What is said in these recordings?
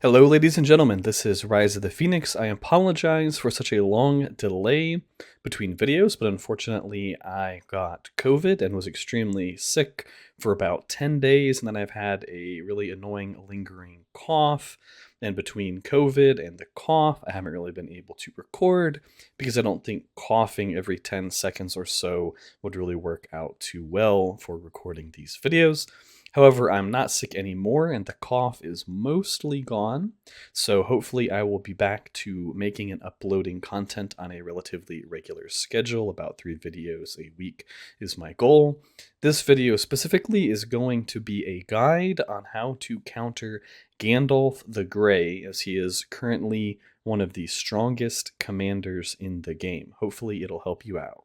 Hello, ladies and gentlemen. This is Rise of the Phoenix. I apologize for such a long delay between videos, but unfortunately I got COVID and was extremely sick for about 10 days, and then I've had a really annoying lingering cough. And between COVID and the cough, I haven't really been able to record because I don't think coughing every 10 seconds or so would really work out too well for recording these videos. However, I'm not sick anymore and the cough is mostly gone, so hopefully I will be back to making and uploading content on a relatively regular schedule. About 3 videos a week is my goal. This video specifically is going to be a guide on how to counter Gandalf the Grey, as he is currently one of the strongest commanders in the game. Hopefully it'll help you out.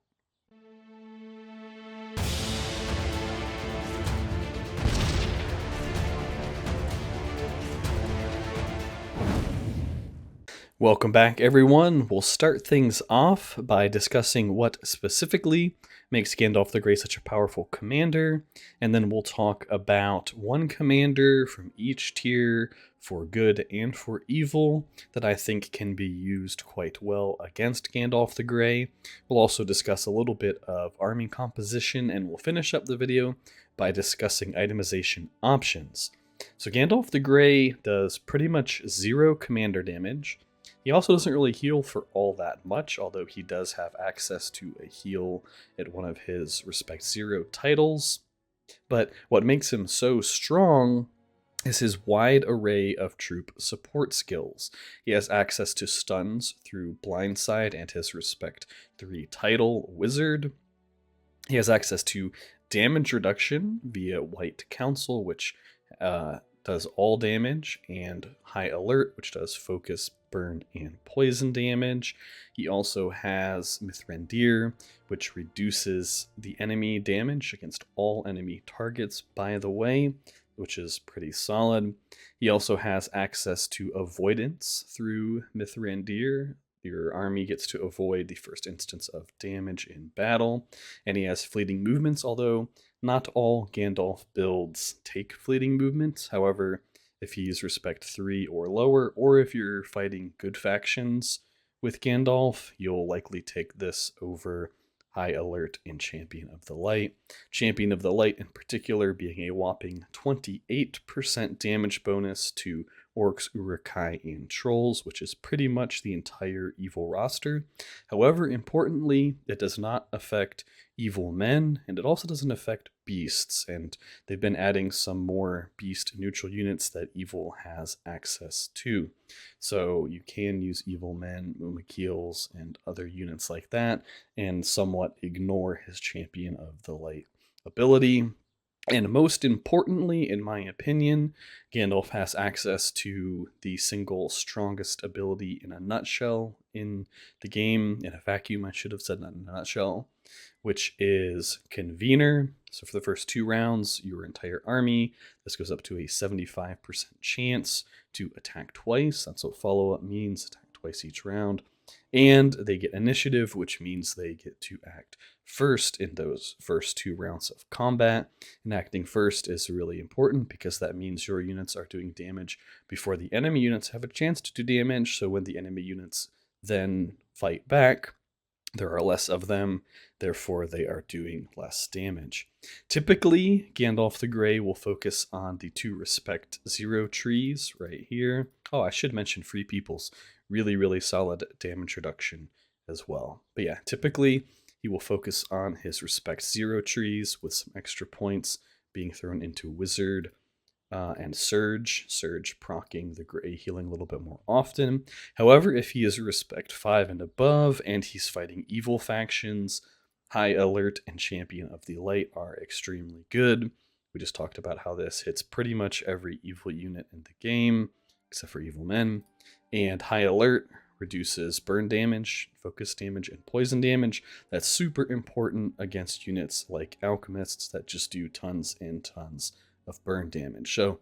Welcome back, everyone. We'll start things off by discussing what specifically makes Gandalf the Grey such a powerful commander, and then we'll talk about one commander from each tier for good and for evil that I think can be used quite well against Gandalf the Grey. We'll also discuss a little bit of army composition, and we'll finish up the video by discussing itemization options. So Gandalf the Grey does pretty much 0 commander damage. He also doesn't really heal for all that much, although he does have access to a heal at one of his Respect 0 titles. But what makes him so strong is his wide array of troop support skills. He has access to stuns through Blindside and his Respect 3 title, Wizard. He has access to damage reduction via White Council, which does all damage, and High Alert, which does focus, burn, and poison damage. He also has Mithrandir, which reduces the enemy damage against all enemy targets, by the way, which is pretty solid. He also has access to avoidance through Mithrandir. Your army gets to avoid the first instance of damage in battle, and he has fleeting movements, although not all Gandalf builds take fleeting movements. However, if he's Respect 3 or lower, or if you're fighting good factions with Gandalf, you'll likely take this over High Alert and Champion of the Light. Champion of the Light in particular being a whopping 28% damage bonus to Orcs, Uruk-hai, and Trolls, which is pretty much the entire evil roster. However, importantly, it does not affect evil men, and it also doesn't affect beasts, and they've been adding some more beast neutral units that evil has access to. So you can use evil men, Mumakiels, and other units like that, and somewhat ignore his Champion of the Light ability. And most importantly, in my opinion, Gandalf has access to the single strongest ability in a nutshell in the game. In a vacuum, I should have said that in a nutshell, which is Convener. So for the first 2 rounds, your entire army, this goes up to a 75% chance to attack twice. That's what follow-up means, attack twice each round. And they get initiative, which means they get to act first in those first 2 rounds of combat. And acting first is really important because that means your units are doing damage before the enemy units have a chance to do damage. So when the enemy units then fight back, there are less of them, therefore they are doing less damage. Typically, Gandalf the Grey will focus on the 2 Respect 0 trees right here. Oh, I should mention Free People's really solid damage reduction as well. But yeah, typically he will focus on his Respect 0 trees with some extra points being thrown into Wizard and Surge proccing the Grey healing a little bit more often. However, if he is Respect 5 and above and he's fighting evil factions, High Alert and Champion of the Light are extremely good. We just talked about how this hits pretty much every evil unit in the game, except for evil men. And High Alert reduces burn damage, focus damage, and poison damage. That's super important against units like Alchemists that just do tons and tons of burn damage. So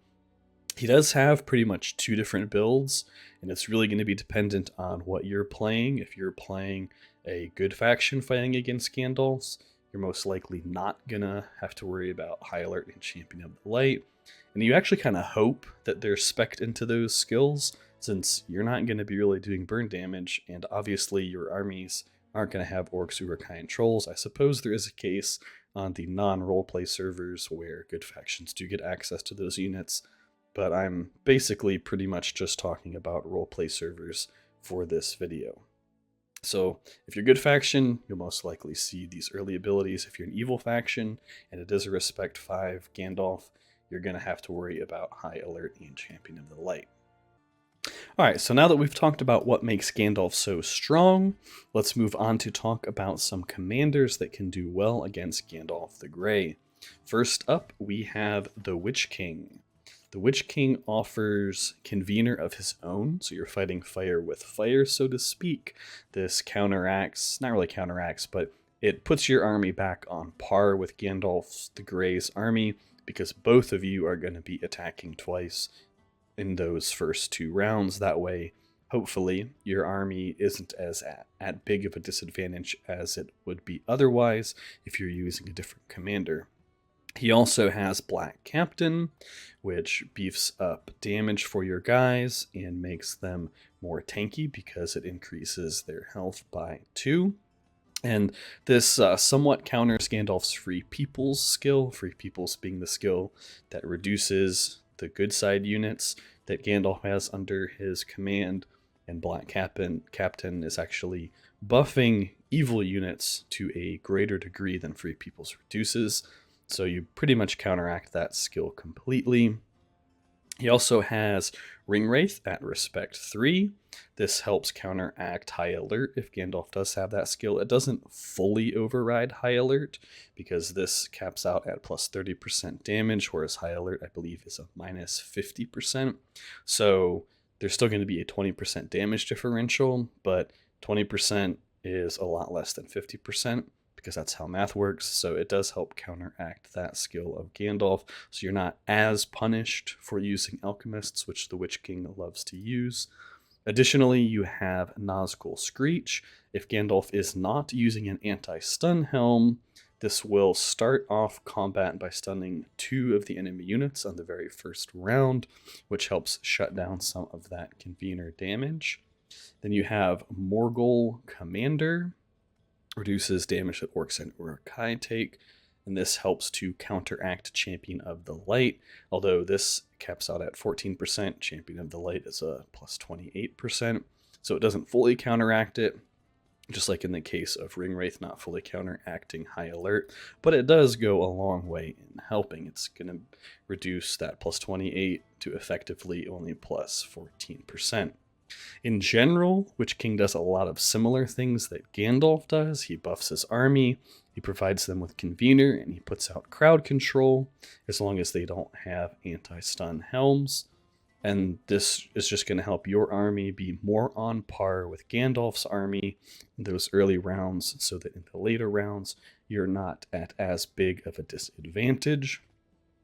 he does have pretty much 2 different builds, and it's really going to be dependent on what you're playing. If you're playing a good faction fighting against Gandalf's, you're most likely not going to have to worry about High Alert and Champion of the Light. And you actually kind of hope that they're spec'd into those skills, since you're not going to be really doing burn damage, and obviously your armies aren't going to have orcs, uruk-hai, and trolls. I suppose there is a case on the non-roleplay servers where good factions do get access to those units, but I'm basically pretty much just talking about roleplay servers for this video. So if you're good faction, you'll most likely see these early abilities. If you're an evil faction and it is a Respect 5 Gandalf, you're going to have to worry about High Alert and Champion of the Light. Alright, so now that we've talked about what makes Gandalf so strong, let's move on to talk about some commanders that can do well against Gandalf the Grey. First up, we have the Witch King. The Witch King offers Convener of his own, so you're fighting fire with fire, so to speak. This counteracts, not really counteracts, but it puts your army back on par with Gandalf the Grey's army, because both of you are going to be attacking twice in those first 2 rounds. That way, hopefully, your army isn't as at big of a disadvantage as it would be otherwise if you're using a different commander. He also has Black Captain, which beefs up damage for your guys and makes them more tanky because it increases their health by 2. And this somewhat counters Gandalf's Free Peoples skill, Free Peoples being the skill that reduces the good side units that Gandalf has under his command, and Black Captain is actually buffing evil units to a greater degree than Free Peoples reduces. So you pretty much counteract that skill completely. He also has Ring Wraith at Respect 3. This helps counteract High Alert if Gandalf does have that skill. It doesn't fully override High Alert because this caps out at plus 30% damage, whereas High Alert, I believe, is a minus 50%. So there's still going to be a 20% damage differential, but 20% is a lot less than 50%. Because that's how math works, so it does help counteract that skill of Gandalf, so you're not as punished for using Alchemists, which the Witch King loves to use. Additionally, you have Nazgul Screech. If Gandalf is not using an anti-stun helm, this will start off combat by stunning 2 of the enemy units on the very first round, which helps shut down some of that Convener damage. Then you have Morgul Commander. Reduces damage that orcs and uruk-hai take, and this helps to counteract Champion of the Light, although this caps out at 14%. Champion of the Light is a plus 28%, so it doesn't fully counteract it, just like in the case of Ring Wraith not fully counteracting High Alert, but it does go a long way in helping. It's going to reduce that plus 28 to effectively only plus 14%. In general, Witch King does a lot of similar things that Gandalf does. He buffs his army, he provides them with Convener, and he puts out crowd control, as long as they don't have anti-stun helms. And this is just going to help your army be more on par with Gandalf's army in those early rounds, so that in the later rounds, you're not at as big of a disadvantage.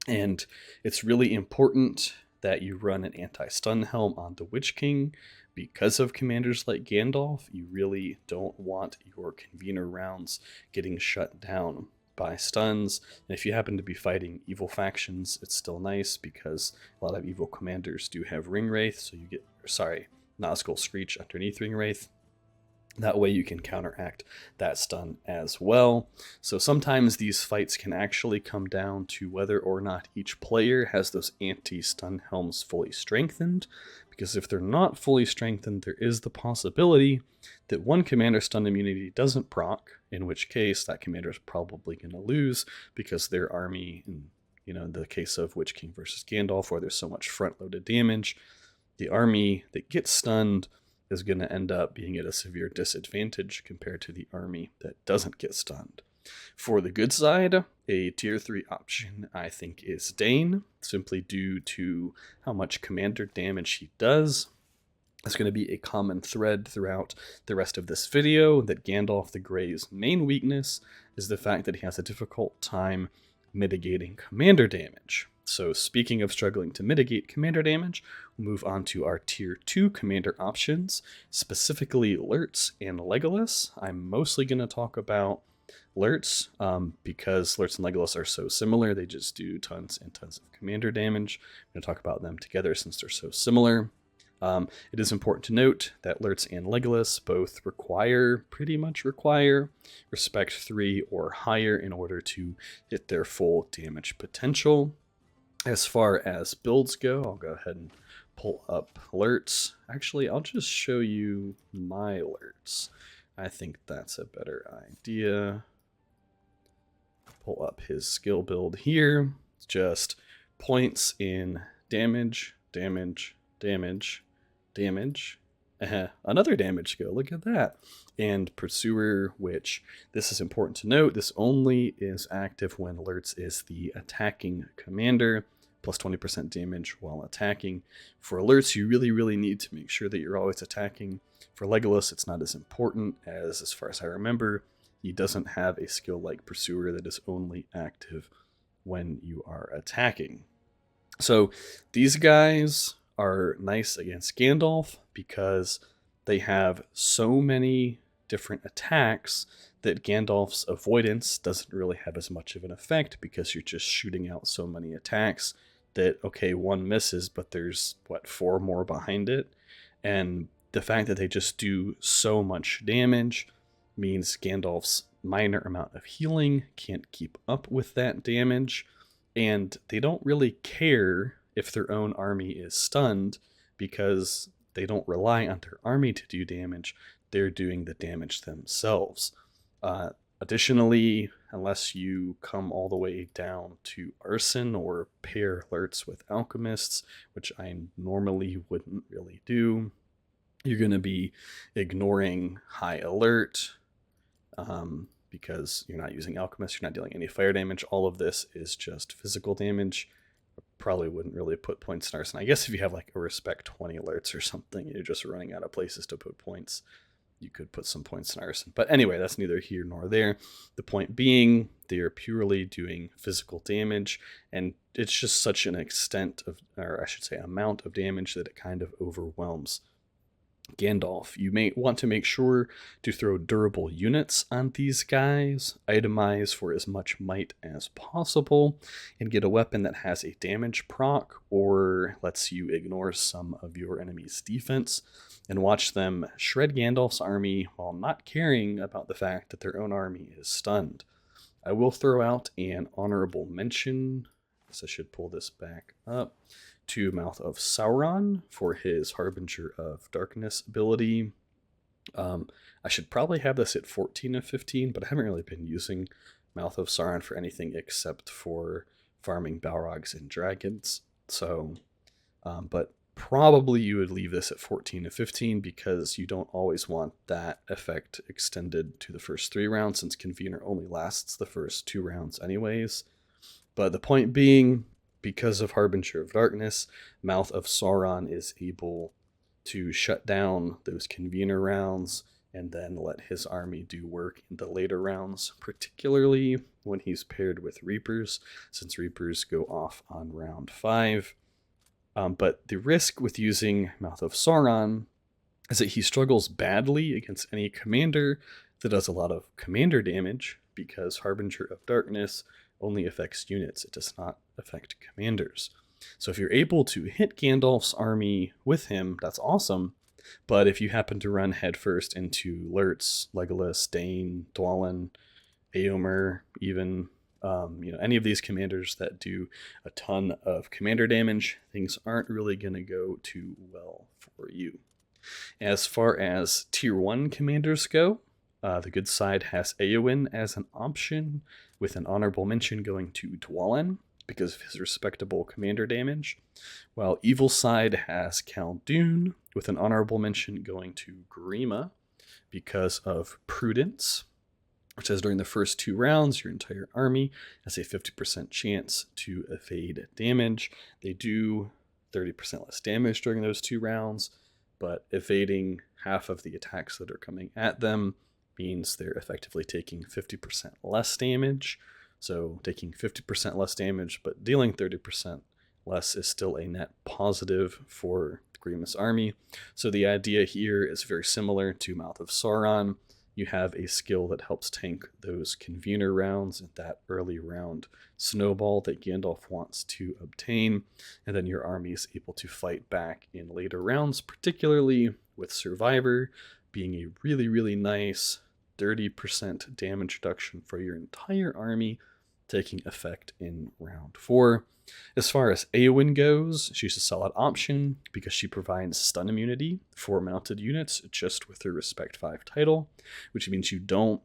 And it's really important that you run an anti-stun helm on the Witch King. Because of commanders like Gandalf, you really don't want your Convener rounds getting shut down by stuns. And if you happen to be fighting evil factions, it's still nice because a lot of evil commanders do have Ring Wraith, so you get, Nazgul Screech underneath Ring Wraith. That way you can counteract that stun as well. So sometimes these fights can actually come down to whether or not each player has those anti-stun helms fully strengthened. Because if they're not fully strengthened, there is the possibility that one commander stun immunity doesn't proc, in which case that commander is probably going to lose because their army, in the case of Witch King versus Gandalf, where there's so much front-loaded damage, the army that gets stunned is going to end up being at a severe disadvantage compared to the army that doesn't get stunned. For the good side, a tier 3 option I think is Dane, simply due to how much commander damage he does. It's going to be a common thread throughout the rest of this video that Gandalf the Grey's main weakness is the fact that he has a difficult time mitigating commander damage. So speaking of struggling to mitigate commander damage, we'll move on to our tier 2 commander options, specifically Alerts and Legolas. I'm mostly going to talk about Alerts, because Alerts and Legolas are so similar, they just do tons and tons of commander damage. I'm going to talk about them together since they're so similar. It is important to note that Alerts and Legolas both pretty much require Respect 3 or higher in order to hit their full damage potential. As far as builds go, I'll go ahead and pull up Alerts. Actually, I'll just show you my Alerts. I think that's a better idea. Pull up his skill build here. It's just points in damage, damage, damage, damage. Another damage skill, look at that. And Pursuer, which this is important to note, this only is active when Alerts is the attacking commander, plus 20% damage while attacking. For Alerts, you really need to make sure that you're always attacking. For Legolas, it's not as important as far as I remember, he doesn't have a skill like Pursuer that is only active when you are attacking. So these guys are nice against Gandalf because they have so many different attacks that Gandalf's avoidance doesn't really have as much of an effect because you're just shooting out so many attacks that, okay, one misses, but there's, 4 more behind it. And the fact that they just do so much damage means Gandalf's minor amount of healing can't keep up with that damage, and they don't really care if their own army is stunned because they don't rely on their army to do damage. They're doing the damage themselves. Additionally, unless you come all the way down to Arson or pair Alerts with Alchemists, which I normally wouldn't really do, you're going to be ignoring High Alert because you're not using Alchemist, you're not dealing any fire damage. All of this is just physical damage. Probably wouldn't really put points in Arson. I guess if you have like a Respect 20 Alerts or something, you're just running out of places to put points, you could put some points in Arson. But anyway, that's neither here nor there. The point being, they are purely doing physical damage, and it's just such an extent of, or I should say amount of damage, that it kind of overwhelms Gandalf. You may want to make sure to throw durable units on these guys, itemize for as much might as possible, and get a weapon that has a damage proc or lets you ignore some of your enemy's defense, and watch them shred Gandalf's army while not caring about the fact that their own army is stunned. I will throw out an honorable mention, so I should pull this back up, to Mouth of Sauron for his Harbinger of Darkness ability. I should probably have this at 14 of 15, but I haven't really been using Mouth of Sauron for anything except for farming Balrogs and dragons. So, but probably you would leave this at 14 of 15 because you don't always want that effect extended to the first 3 rounds, since Convener only lasts the first 2 rounds anyways. But the point being, because of Harbinger of Darkness, Mouth of Sauron is able to shut down those Convener rounds and then let his army do work in the later rounds, particularly when he's paired with Reapers, since Reapers go off on round 5. But the risk with using Mouth of Sauron is that he struggles badly against any commander that does a lot of commander damage, because Harbinger of Darkness only affects units, it does not affect commanders. So if you're able to hit Gandalf's army with him, that's awesome. But if you happen to run headfirst into Alerts, Legolas, Dane, Dwalin, Eomer, even any of these commanders that do a ton of commander damage, things aren't really going to go too well for you. As far as tier 1 commanders go, the good side has Eowyn as an option, with an honorable mention going to Dwalin because of his respectable commander damage, while evil side has Khaldun, with an honorable mention going to Grima because of prudence, which says during the first 2 rounds, your entire army has a 50% chance to evade damage. They do 30% less damage during those 2 rounds, but evading half of the attacks that are coming at them means they're effectively taking 50% less damage. So taking 50% less damage, but dealing 30% less is still a net positive for Grima's army. So the idea here is very similar to Mouth of Sauron. you have a skill that helps tank those convener rounds and that early round snowball that Gandalf wants to obtain, and then your army is able to fight back in later rounds, particularly with Survivor being a really, really nice 30% damage reduction for your entire army, taking effect in round 4. As far as Eowyn goes, she's a solid option because she provides stun immunity for mounted units just with her Respect 5 title, which means you don't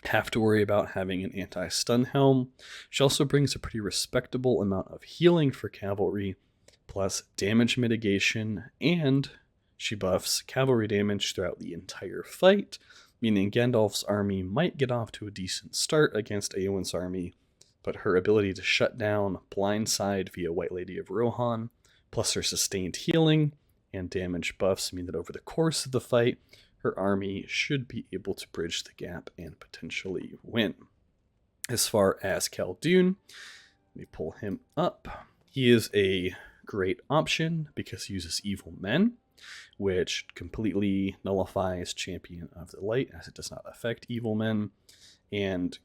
have to worry about having an anti-stun helm. She also brings a pretty respectable amount of healing for cavalry, plus damage mitigation, and she buffs cavalry damage throughout the entire fight, meaning Gandalf's army might get off to a decent start against Eowyn's army, but her ability to shut down blindside via White Lady of Rohan, plus her sustained healing and damage buffs mean that over the course of the fight, her army should be able to bridge the gap and potentially win. As far as Khaldun, let me pull him up. He is a great option because he uses Evil Men, which completely nullifies Champion of the Light as it does not affect Evil Men. And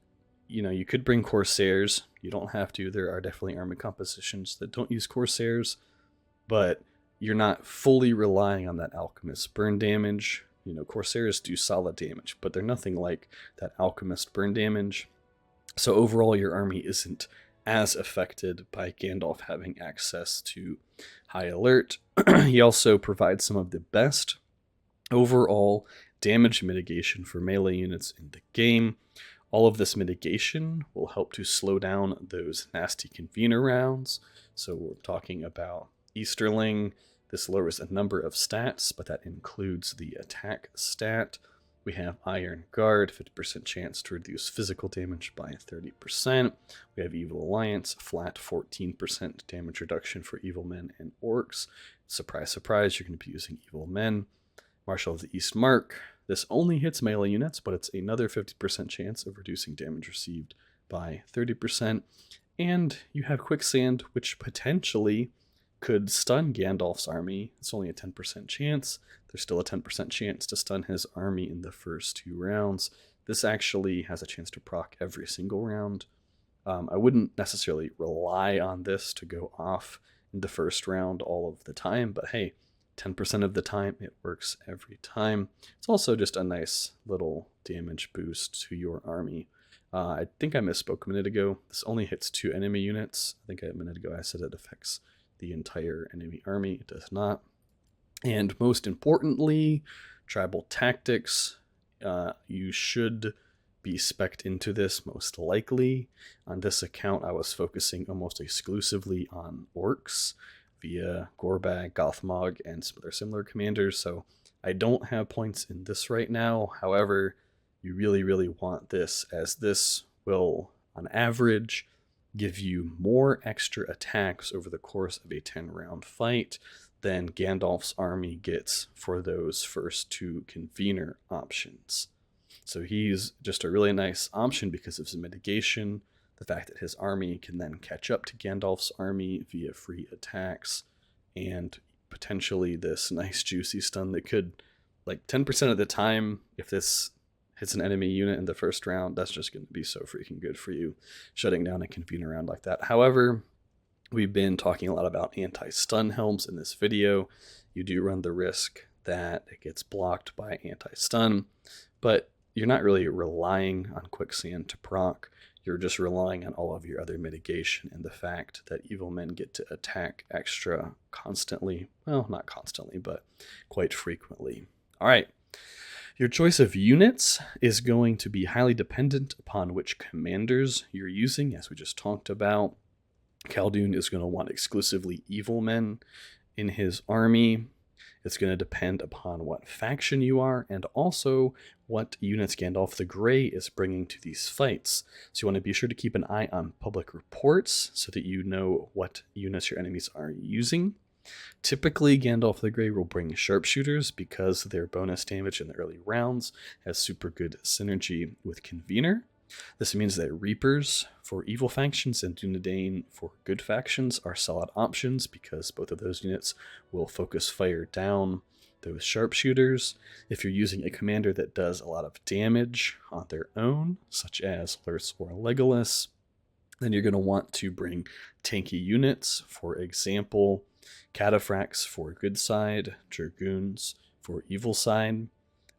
you could bring Corsairs. You don't have to. There are definitely army compositions that don't use Corsairs, but you're not fully relying on that Alchemist burn damage. Corsairs do solid damage, but they're nothing like that Alchemist burn damage. So overall, your army isn't as affected by Gandalf having access to High Alert. He also provides some of the best overall damage mitigation for melee units in the game. All of this mitigation will help to slow down those nasty convener rounds. So we're talking about Easterling. This lowers a number of stats, but that includes the attack stat. We have Iron Guard, 50% chance to reduce physical damage by 30%. We have Evil Alliance, flat 14% damage reduction for Evil Men and Orcs. Surprise, surprise, you're going to be using Evil Men. Marshal of the East Mark. This only hits melee units, but it's another 50% chance of reducing damage received by 30%. And you have Quicksand, which potentially could stun Gandalf's army. It's only a 10% chance. There's still a 10% chance to stun his army in the first 2 rounds. This actually has a chance to proc every single round. I wouldn't necessarily rely on this to go off in the first round all of the time, but hey, 10% of the time, it works every time. It's also just a nice little damage boost to your army. I think I misspoke a minute ago. This only hits 2 enemy units. I think a minute ago I said it affects the entire enemy army. It does not. And most importantly, tribal tactics. You should be spec'd into this most likely. On this account, I was focusing almost exclusively on orcs via Gorbag, Gothmog, and some other similar commanders, so I don't have points in this right now. However, you really, really want this, as this will, on average, give you more extra attacks over the course of a 10-round fight than Gandalf's army gets for those first 2 convener options. So he's just a really nice option because of his mitigation, the fact that his army can then catch up to Gandalf's army via free attacks, and potentially this nice juicy stun that could, 10% of the time, if this hits an enemy unit in the first round, that's just going to be so freaking good for you, shutting down a convener round like that. However, we've been talking a lot about anti-stun helms in this video. You do run the risk that it gets blocked by anti-stun, but you're not really relying on Quicksand to proc. You're just relying on all of your other mitigation and the fact that Evil Men get to attack extra constantly. Well, not constantly, but quite frequently. All right. Your choice of units is going to be highly dependent upon which commanders you're using, as we just talked about. Khaldun is going to want exclusively Evil Men in his army. It's going to depend upon what faction you are, and also what units Gandalf the Grey is bringing to these fights. So you want to be sure to keep an eye on public reports so that you know what units your enemies are using. Typically, Gandalf the Grey will bring sharpshooters because their bonus damage in the early rounds has super good synergy with Convener. This means that Reapers for evil factions and Dunedain for good factions are solid options because both of those units will focus fire down those sharpshooters. If you're using a commander that does a lot of damage on their own, such as Alerts or Legolas, then you're going to want to bring tanky units. For example, cataphracts for good side, dragoons for evil side.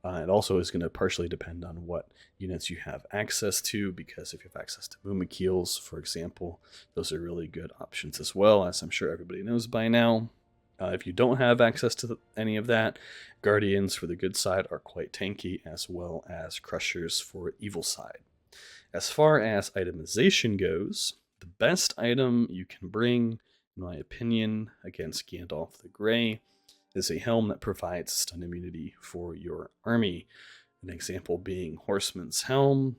It also is going to partially depend on what units you have access to, because if you have access to Mumakeels, for example, those are really good options as well, as I'm sure everybody knows by now. If you don't have access to any of that, Guardians for the good side are quite tanky, as well as Crushers for evil side. As far as itemization goes, the best item you can bring, in my opinion, against Gandalf the Grey is a helm that provides stun immunity for your army. An example being Horseman's Helm.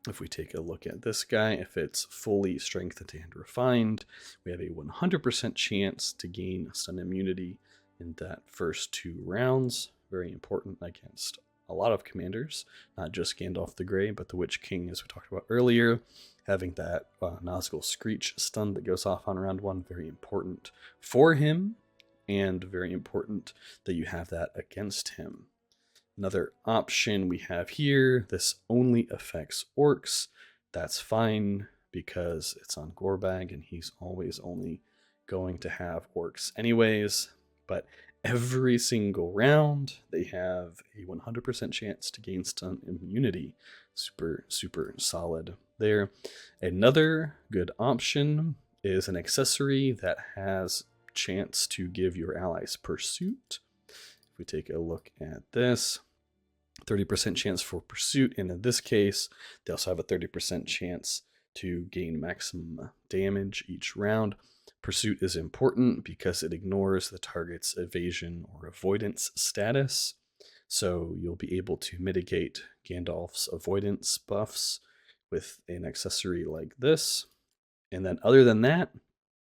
If we take a look at this guy, if it's fully strengthened and refined, we have a 100% chance to gain stun immunity in that first 2 rounds. Very important against a lot of commanders, not just Gandalf the Grey, but the Witch King, as we talked about earlier. Having that Nazgul Screech stun that goes off on round 1, very important for him, and very important that you have that against him. Another option we have here, this only affects orcs. That's fine because it's on Gorbag and he's always only going to have orcs anyways. But every single round, they have a 100% chance to gain stun immunity. Super, super solid there. Another good option is an accessory that has chance to give your allies pursuit. If we take a look at this, 30% chance for pursuit, and in this case, they also have a 30% chance to gain maximum damage each round. Pursuit is important because it ignores the target's evasion or avoidance status, so you'll be able to mitigate Gandalf's avoidance buffs with an accessory like this. And then other than that,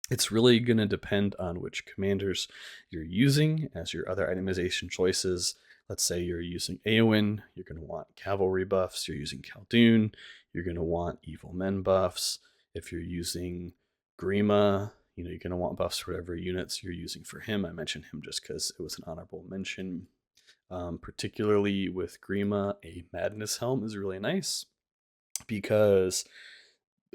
it's really going to depend on which commanders you're using as your other itemization choices. Let's say you're using Eowyn, you're going to want cavalry buffs. You're using Khaldun, you're going to want evil men buffs. If you're using Grima, you're going to want buffs for whatever units you're using for him. I mentioned him just because it was an honorable mention. Particularly with Grima, a Madness Helm is really nice because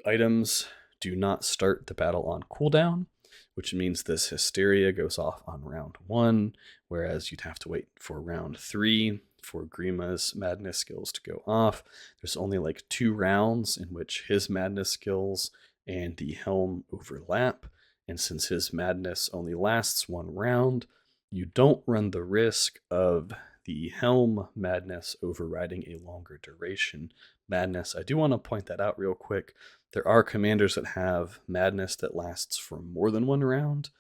items do not start the battle on cooldown, which means this Hysteria goes off on round 1, whereas you'd have to wait for round 3 for Grima's Madness skills to go off. There's only like 2 rounds in which his Madness skills and the helm overlap, and since his Madness only lasts 1 round, you don't run the risk of the helm Madness overriding a longer duration Madness. I do want to point that out real quick. There are commanders that have Madness that lasts for more than 1 round,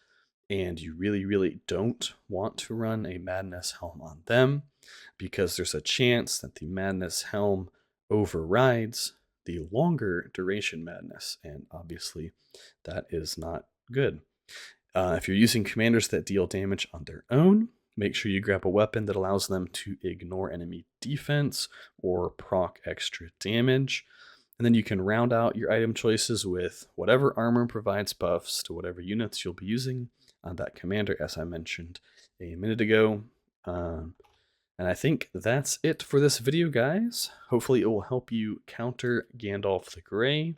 and you really, really don't want to run a Madness Helm on them because there's a chance that the Madness Helm overrides the longer duration Madness, and obviously that is not good. If you're using commanders that deal damage on their own, make sure you grab a weapon that allows them to ignore enemy defense or proc extra damage. And then you can round out your item choices with whatever armor provides buffs to whatever units you'll be using on that commander, as I mentioned a minute ago. And I think that's it for this video, guys. Hopefully it will help you counter Gandalf the Grey.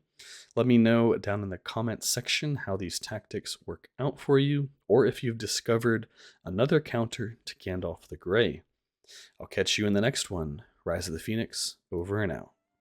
Let me know down in the comments section how these tactics work out for you, or if you've discovered another counter to Gandalf the Grey. I'll catch you in the next one. Rise of the Phoenix, over and out.